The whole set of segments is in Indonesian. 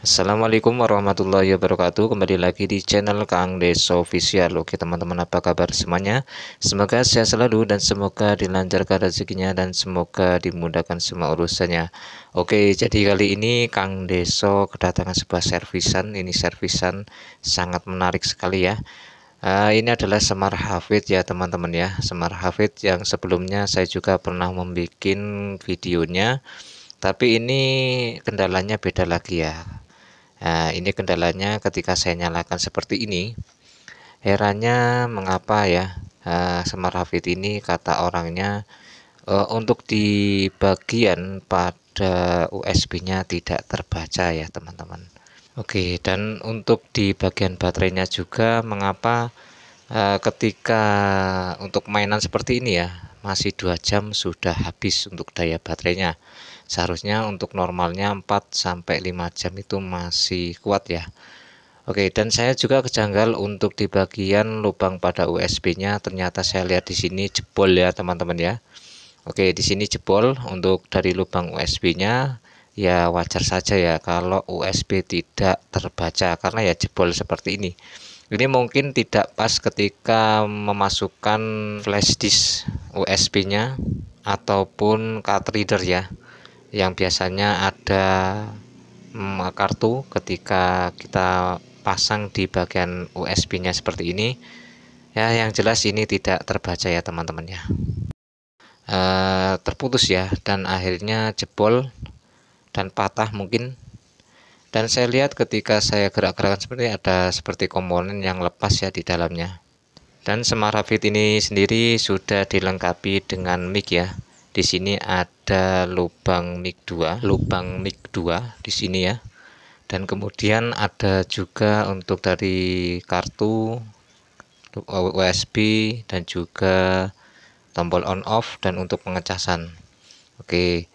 Assalamualaikum warahmatullahi wabarakatuh. Kembali lagi di channel Kang Deso Official. Oke teman-teman, apa kabar semuanya? Semoga sehat selalu dan semoga dilancarkan rezekinya dan semoga dimudahkan semua urusannya. Oke, jadi kali ini Kang Deso kedatangan sebuah servisan. Ini servisan sangat menarik sekali ya. Ini adalah Semar Hafid ya teman-teman ya. Semar Hafid yang sebelumnya saya juga pernah membuat videonya, tapi ini kendalanya beda lagi ya. Nah, ini kendalanya ketika saya nyalakan seperti ini, herannya mengapa ya, Semar Hafid ini kata orangnya untuk di bagian pada USB-nya tidak terbaca ya teman-teman. Oke, dan untuk di bagian baterainya juga mengapa ketika untuk mainan seperti ini ya masih 2 jam sudah habis untuk daya baterainya. Seharusnya untuk normalnya 4 sampai 5 jam itu masih kuat ya. Oke, dan saya juga kejanggal untuk di bagian lubang pada USB-nya, ternyata saya lihat di sini jebol ya teman-teman ya. Oke, di sini jebol untuk dari lubang USB-nya. Ya wajar saja ya kalau USB tidak terbaca karena ya jebol seperti ini. Ini mungkin tidak pas ketika memasukkan flash disk USB-nya ataupun card reader ya, yang biasanya ada kartu ketika kita pasang di bagian USB-nya seperti ini. Ya, yang jelas ini tidak terbaca ya teman-teman ya. Terputus ya dan akhirnya jebol dan patah mungkin. Dan saya lihat ketika saya gerak-gerakan seperti ada seperti komponen yang lepas ya di dalamnya. Dan Semar Hafid ini sendiri sudah dilengkapi dengan mic ya. Di sini ada lubang mic 2 di sini ya. Dan kemudian ada juga untuk dari kartu USB dan juga tombol on off dan untuk pengecasan. Oke.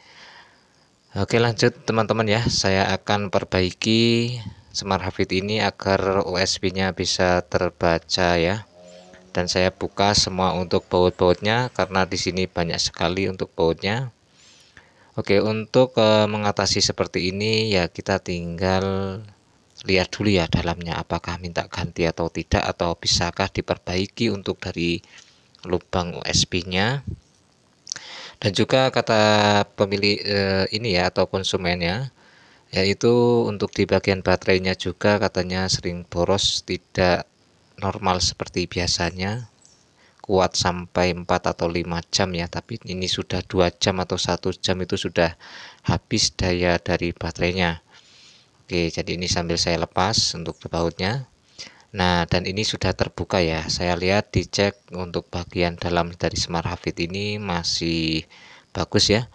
Oke, lanjut teman-teman ya. Saya akan perbaiki Semar Hafid ini agar USB-nya bisa terbaca ya. Dan saya buka semua untuk baut-bautnya karena di sini banyak sekali untuk bautnya. Oke, untuk mengatasi seperti ini ya kita tinggal lihat dulu ya dalamnya apakah minta ganti atau tidak, atau bisakah diperbaiki untuk dari lubang USB-nya. Dan juga kata pemilik ini ya atau konsumennya, yaitu untuk di bagian baterainya juga katanya sering boros, tidak normal seperti biasanya, kuat sampai 4 atau 5 jam ya, tapi ini sudah 2 jam atau 1 jam itu sudah habis daya dari baterainya. Oke, jadi ini sambil saya lepas untuk bautnya. Nah, dan ini sudah terbuka ya. Saya lihat dicek untuk bagian dalam dari Semar Hafid ini masih bagus ya.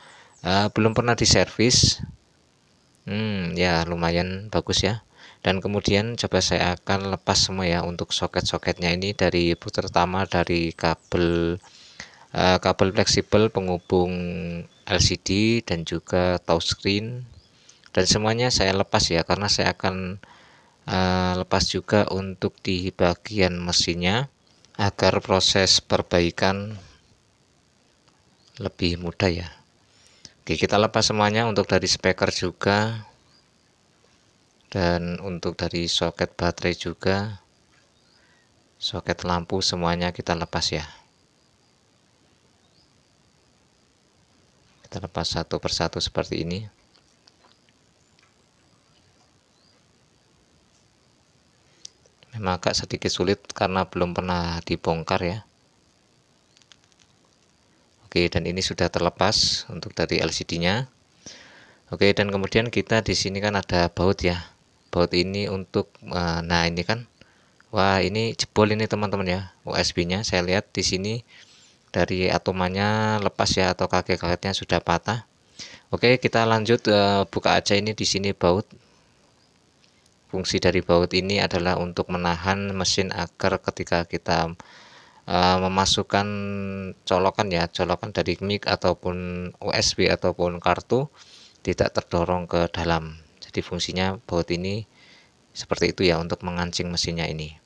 Belum pernah diservis. Ya lumayan bagus ya. Dan kemudian coba saya akan lepas semua ya untuk soket-soketnya ini, dari pertama dari kabel fleksibel penghubung LCD dan juga touchscreen, dan semuanya saya lepas ya karena saya akan lepas juga untuk di bagian mesinnya agar proses perbaikan lebih mudah ya. Oke, kita lepas semuanya untuk dari speaker juga, dan untuk dari soket baterai juga, soket lampu, semuanya kita lepas ya. Kita lepas satu persatu seperti ini. Memang agak sedikit sulit karena belum pernah dibongkar ya. Oke, dan ini sudah terlepas untuk dari LCD-nya. Oke, dan kemudian kita di sini kan ada baut ya. Baut ini untuk nah ini kan, wah ini jebol ini teman-teman ya. USB-nya saya lihat di sini dari atomannya lepas ya, atau kaki-kakinya sudah patah. Oke, kita lanjut buka aja ini di sini baut. Fungsi dari baut ini adalah untuk menahan mesin agar ketika kita memasukkan colokan dari mic ataupun USB ataupun kartu tidak terdorong ke dalam. Jadi fungsinya baut ini seperti itu ya, untuk mengancing mesinnya ini.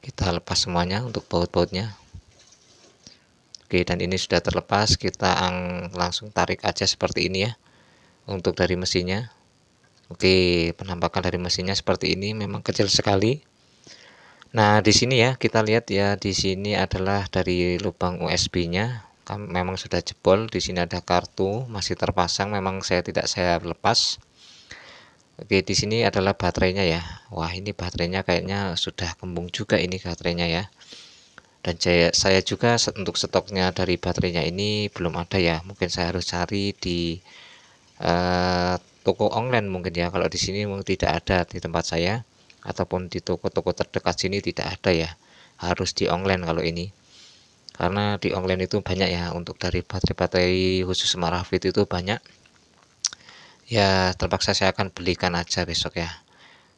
Kita lepas semuanya untuk baut-bautnya. Oke, dan ini sudah terlepas, kita langsung tarik aja seperti ini ya untuk dari mesinnya. Oke, penampakan dari mesinnya seperti ini, memang kecil sekali. Nah, di sini ya kita lihat ya, di sini adalah dari lubang USB-nya memang sudah jebol. Di sini ada kartu masih terpasang, memang saya lepas. Oke, di sini adalah baterainya ya. Wah, ini baterainya kayaknya sudah kembung juga ini baterainya ya. Dan saya juga untuk stoknya dari baterainya ini belum ada ya. Mungkin saya harus cari di toko online mungkin ya. Kalau di sini mungkin tidak ada di tempat saya, ataupun di toko-toko terdekat sini tidak ada ya. Harus di online kalau ini. Karena di online itu banyak ya, untuk dari baterai-baterai khusus Smart Hafid itu banyak. Ya, terpaksa saya akan belikan aja besok ya.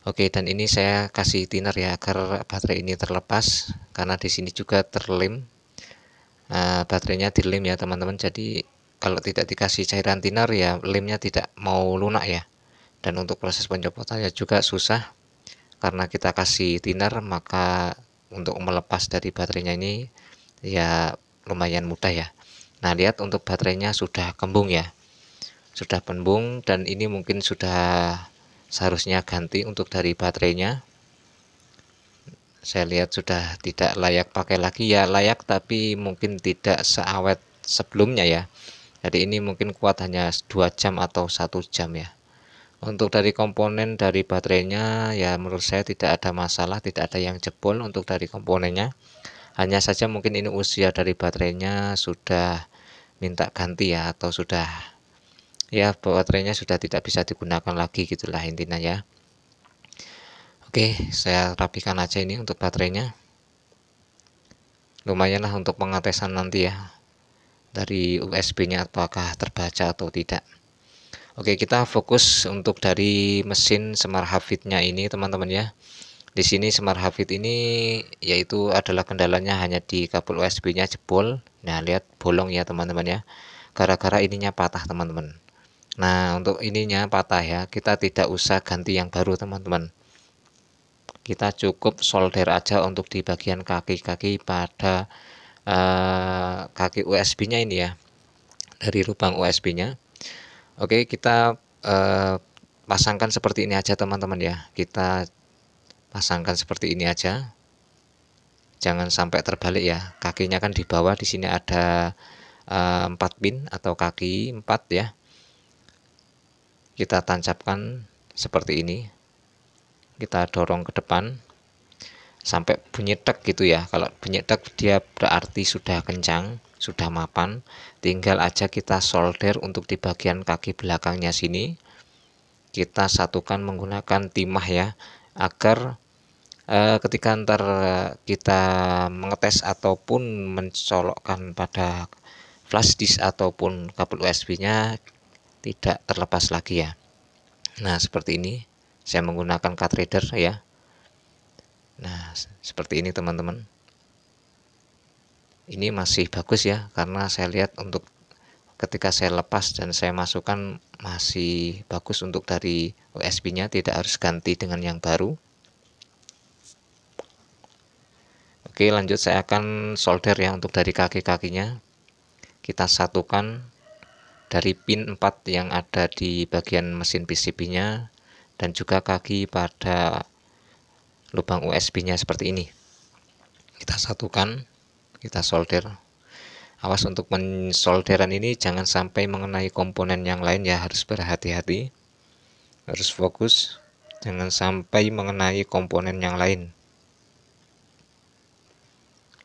Oke, dan ini saya kasih thinner ya agar baterai ini terlepas, karena di sini juga terlem. Baterainya dilem ya teman-teman. Jadi kalau tidak dikasih cairan thinner ya lemnya tidak mau lunak ya. Dan untuk proses pencopotannya juga susah, karena kita kasih thinner maka untuk melepas dari baterainya ini ya lumayan mudah ya. Nah, lihat untuk baterainya sudah kembung ya. Sudah kembung, dan ini mungkin sudah seharusnya ganti untuk dari baterainya. Saya lihat sudah tidak layak pakai lagi ya, layak tapi mungkin tidak seawet sebelumnya ya. Jadi ini mungkin kuat hanya 2 jam atau 1 jam ya. Untuk dari komponen dari baterainya ya menurut saya tidak ada masalah, tidak ada yang jebol untuk dari komponennya. Hanya saja mungkin ini usia dari baterainya sudah minta ganti ya, atau sudah ya baterainya sudah tidak bisa digunakan lagi gitulah intinya ya. Oke, saya rapikan aja ini untuk baterainya. Lumayan lah untuk pengetesan nanti ya, dari USB-nya apakah terbaca atau tidak. Oke, kita fokus untuk dari mesin Smart Hafid-nya ini teman-teman ya. Di sini Smart Hafid ini yaitu adalah kendalanya hanya di kabel USB-nya jebol. Nah, lihat bolong ya teman-teman ya. Gara-gara ininya patah teman-teman. Nah, untuk ininya patah ya, kita tidak usah ganti yang baru teman-teman. Kita cukup solder aja untuk di bagian kaki-kaki pada kaki USB-nya ini ya, dari lubang USB-nya. Oke, kita pasangkan seperti ini aja teman-teman ya. Kita pasangkan seperti ini aja. Jangan sampai terbalik ya. Kakinya kan di bawah, di sini ada 4 pin atau kaki 4 ya. Kita tancapkan seperti ini. Kita dorong ke depan sampai bunyi tek gitu ya. Kalau bunyi tek dia berarti sudah kencang, sudah mapan. Tinggal aja kita solder untuk di bagian kaki belakangnya sini. Kita satukan menggunakan timah ya, agar ketika ntar kita mengetes ataupun mencolokkan pada flash disk ataupun kabel USB-nya tidak terlepas lagi ya. Nah, seperti ini saya menggunakan card reader ya. Nah, seperti ini teman-teman. Ini masih bagus ya, karena saya lihat untuk ketika saya lepas dan saya masukkan masih bagus untuk dari USB-nya, tidak harus ganti dengan yang baru. Oke, lanjut saya akan solder ya untuk dari kaki-kakinya. Kita satukan dari pin 4 yang ada di bagian mesin PCB-nya dan juga kaki pada lubang USB-nya seperti ini. Kita satukan, kita solder. Awas untuk mensolderan ini jangan sampai mengenai komponen yang lain ya, harus berhati-hati. Harus fokus, jangan sampai mengenai komponen yang lain.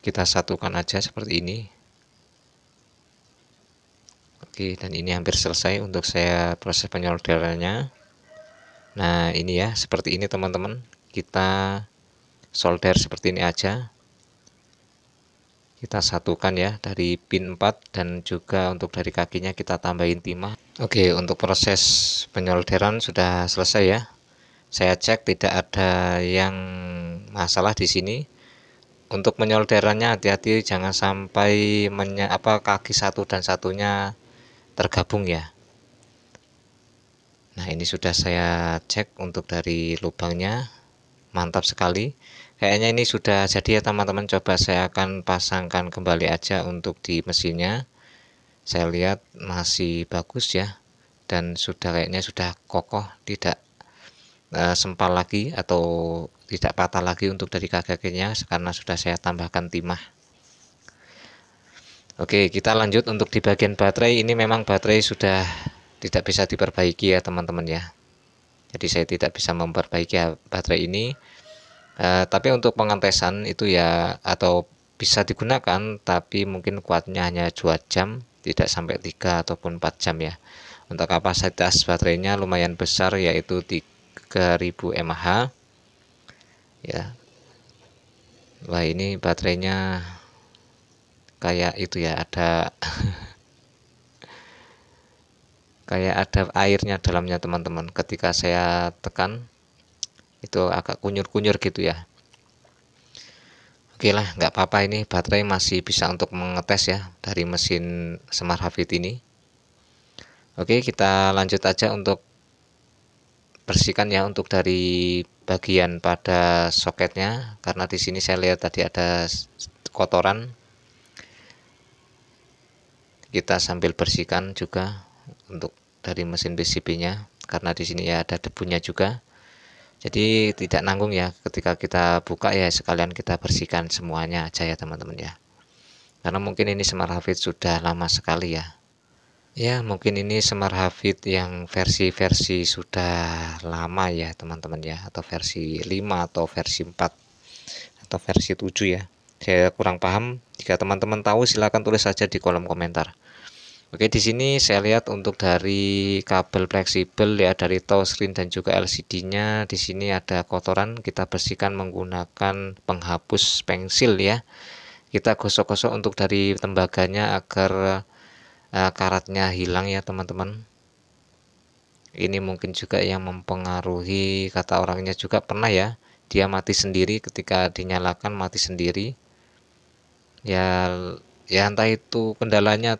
Kita satukan aja seperti ini. Oke, dan ini hampir selesai untuk saya proses penyolderannya. Nah, ini ya, seperti ini teman-teman. Kita solder seperti ini aja. Kita satukan ya dari pin 4 dan juga untuk dari kakinya kita tambahin timah. Oke, untuk proses penyolderan sudah selesai ya. Saya cek tidak ada yang masalah di sini. Untuk menyolderannya hati-hati, jangan sampai kaki satu dan satunya tergabung ya. Nah, ini sudah saya cek untuk dari lubangnya, mantap sekali. Kayaknya ini sudah jadi ya teman-teman. Coba saya akan pasangkan kembali aja untuk di mesinnya. Saya lihat masih bagus ya, dan sudah kayaknya sudah kokoh, tidak sempal lagi atau tidak patah lagi untuk dari kaki-kakinya karena sudah saya tambahkan timah. Oke, kita lanjut untuk di bagian baterai. Ini memang baterai sudah tidak bisa diperbaiki ya teman-teman ya. Jadi saya tidak bisa memperbaiki baterai ini. Tapi untuk pengetesan itu ya atau bisa digunakan, tapi mungkin kuatnya hanya 2 jam, tidak sampai 3 ataupun 4 jam ya. Untuk kapasitas baterainya lumayan besar, yaitu 3000 mAh ya. Wah, ini baterainya kayak itu ya, ada kayak ada airnya dalamnya teman-teman. Ketika saya tekan itu agak kunyur-kunyur gitu ya. Oke lah, nggak apa-apa, ini baterai masih bisa untuk mengetes ya dari mesin Smart Hafid ini. Oke, kita lanjut aja untuk bersihkan ya untuk dari bagian pada soketnya, karena di sini saya lihat tadi ada kotoran. Kita sambil bersihkan juga untuk dari mesin PCB-nya, karena di sini ya ada debunya juga. Jadi tidak nanggung ya, ketika kita buka ya sekalian kita bersihkan semuanya aja ya teman-teman ya. Karena mungkin ini Smart Hafid sudah lama sekali ya. Ya mungkin ini Smart Hafid yang versi-versi sudah lama ya teman-teman ya, atau versi 5 atau versi 4 atau versi 7 ya. Saya kurang paham. Jika teman-teman tahu silahkan tulis saja di kolom komentar. Oke, di sini saya lihat untuk dari kabel fleksibel ya, dari touchscreen dan juga LCD-nya, di sini ada kotoran. Kita bersihkan menggunakan penghapus pensil ya. Kita gosok-gosok untuk dari tembaganya agar karatnya hilang ya teman-teman. Ini mungkin juga yang mempengaruhi, kata orangnya juga pernah ya, dia mati sendiri ketika dinyalakan, mati sendiri. Ya entah itu kendalanya,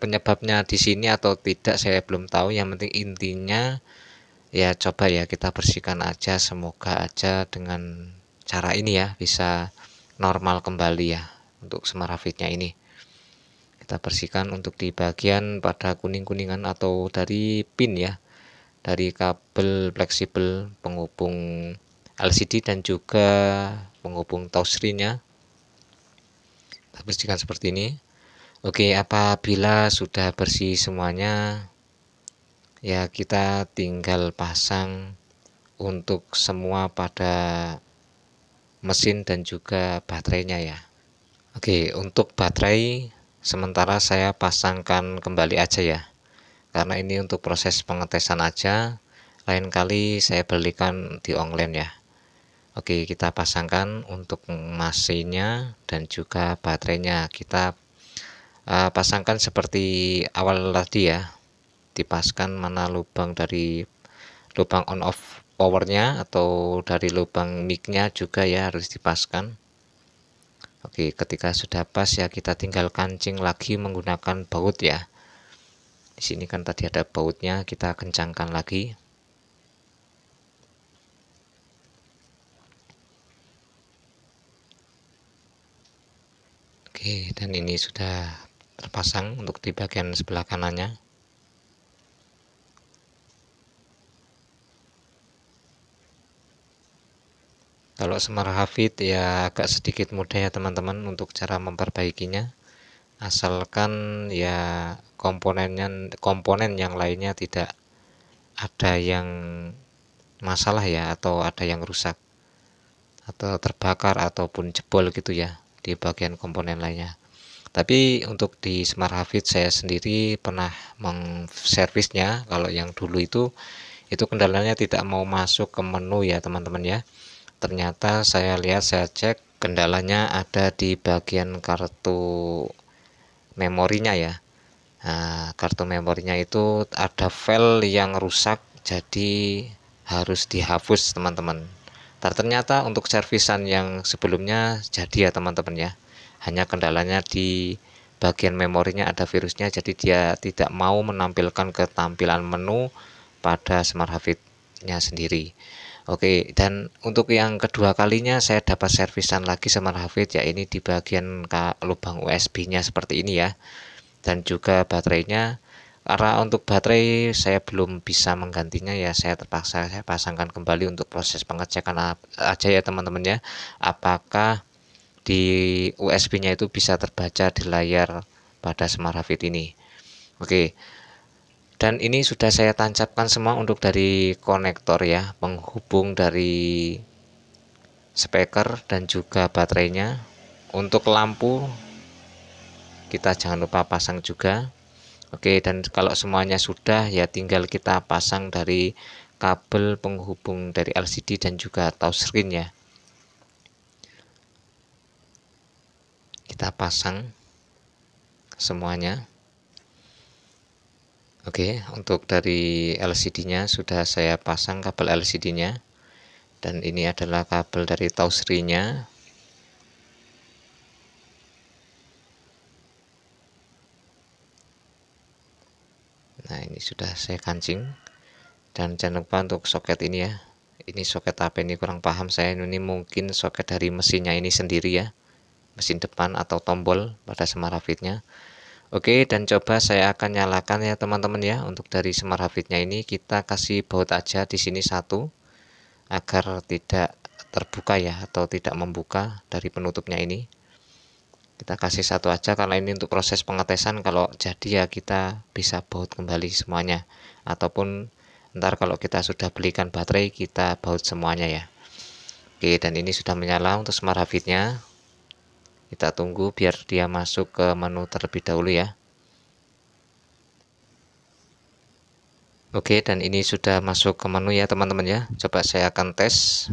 penyebabnya di sini atau tidak saya belum tahu. Yang penting intinya ya coba ya kita bersihkan aja, semoga aja dengan cara ini ya bisa normal kembali ya untuk Smart Hafidnya ini. Kita bersihkan untuk di bagian pada kuning-kuningan atau dari pin ya, dari kabel fleksibel penghubung LCD dan juga penghubung touchscreen-nya. Kita bersihkan seperti ini. Oke, apabila sudah bersih semuanya ya, kita tinggal pasang untuk semua pada mesin dan juga baterainya ya. Oke, untuk baterai sementara saya pasangkan kembali aja ya, karena ini untuk proses pengetesan aja. Lain kali saya belikan di online ya. Oke, kita pasangkan untuk mesinnya dan juga baterainya. Kita pasangkan seperti awal tadi ya, dipaskan mana lubang dari lubang on off powernya atau dari lubang micnya juga ya harus dipaskan. Oke, ketika sudah pas ya kita tinggal kancing lagi menggunakan baut ya. Di sini kan tadi ada bautnya, kita kencangkan lagi. Oke, dan ini sudah terpasang untuk di bagian sebelah kanannya. Kalau Smart Hafid ya agak sedikit mudah ya teman-teman untuk cara memperbaikinya, asalkan ya komponen yang lainnya tidak ada yang masalah ya, atau ada yang rusak atau terbakar ataupun jebol gitu ya di bagian komponen lainnya. Tapi untuk di Smart Hafid saya sendiri pernah mengservisnya. Kalau yang dulu itu kendalanya tidak mau masuk ke menu ya teman-teman ya. Ternyata saya lihat, saya cek, kendalanya ada di bagian kartu memorinya ya. Nah, kartu memorinya itu ada file yang rusak, jadi harus dihapus teman-teman. Ternyata untuk servisan yang sebelumnya jadi ya teman-teman ya, hanya kendalanya di bagian memorinya ada virusnya, jadi dia tidak mau menampilkan ketampilan menu pada Smart Hafidnya sendiri. Oke, dan untuk yang kedua kalinya saya dapat servisan lagi Smart Hafid ya, ini di bagian lubang USB nya seperti ini ya, dan juga baterainya. Karena untuk baterai saya belum bisa menggantinya ya, saya terpaksa saya pasangkan kembali untuk proses pengecekan aja ya teman-teman ya, apakah di USB-nya itu bisa terbaca di layar pada Smart Hafid ini. Oke, dan ini sudah saya tancapkan semua untuk dari konektor ya, penghubung dari speaker dan juga baterainya. Untuk lampu kita jangan lupa pasang juga. Oke, dan kalau semuanya sudah ya tinggal kita pasang dari kabel penghubung dari LCD dan juga touchscreen ya. Kita pasang semuanya. Oke, untuk dari LCD-nya sudah saya pasang kabel LCD-nya, dan ini adalah kabel dari touchscreen-nya. Nah, ini sudah saya kancing. Dan jangan lupa untuk soket ini ya. Ini soket apa ini, kurang paham saya. Ini mungkin soket dari mesinnya ini sendiri ya, mesin depan atau tombol pada Smart Hafid-nya. Oke, dan coba saya akan nyalakan ya teman-teman ya. Untuk dari Smart Hafid-nya ini kita kasih baut aja di sini satu, agar tidak terbuka ya, atau tidak membuka dari penutupnya ini. Kita kasih satu aja karena ini untuk proses pengetesan. Kalau jadi ya kita bisa baut kembali semuanya, ataupun ntar kalau kita sudah belikan baterai kita baut semuanya ya. Oke, dan ini sudah menyala untuk Smart Hafid-nya. Kita tunggu biar dia masuk ke menu terlebih dahulu ya. Oke, dan ini sudah masuk ke menu ya teman-teman ya. Coba saya akan tes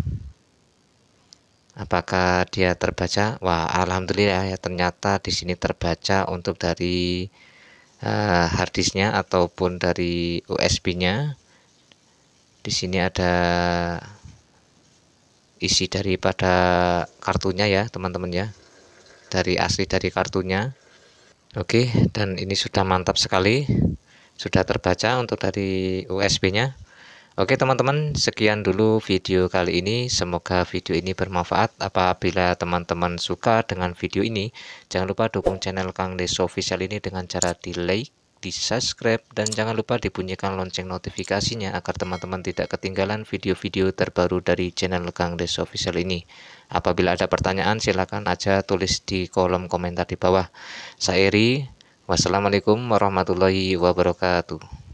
apakah dia terbaca. Wah, alhamdulillah ya, ternyata di sini terbaca untuk dari harddisknya ataupun dari USB-nya. Di sini ada isi daripada kartunya ya teman-teman ya, dari asli dari kartunya. Oke, dan ini sudah mantap sekali, sudah terbaca untuk dari USB-nya. Oke teman-teman, sekian dulu video kali ini. Semoga video ini bermanfaat. Apabila teman-teman suka dengan video ini, jangan lupa dukung channel Kang Deso Official ini dengan cara di like, di subscribe, dan jangan lupa dibunyikan lonceng notifikasinya agar teman-teman tidak ketinggalan video-video terbaru dari channel Kang Deso Official ini. Apabila ada pertanyaan silahkan aja tulis di kolom komentar di bawah. Saya Eri, wassalamualaikum warahmatullahi wabarakatuh.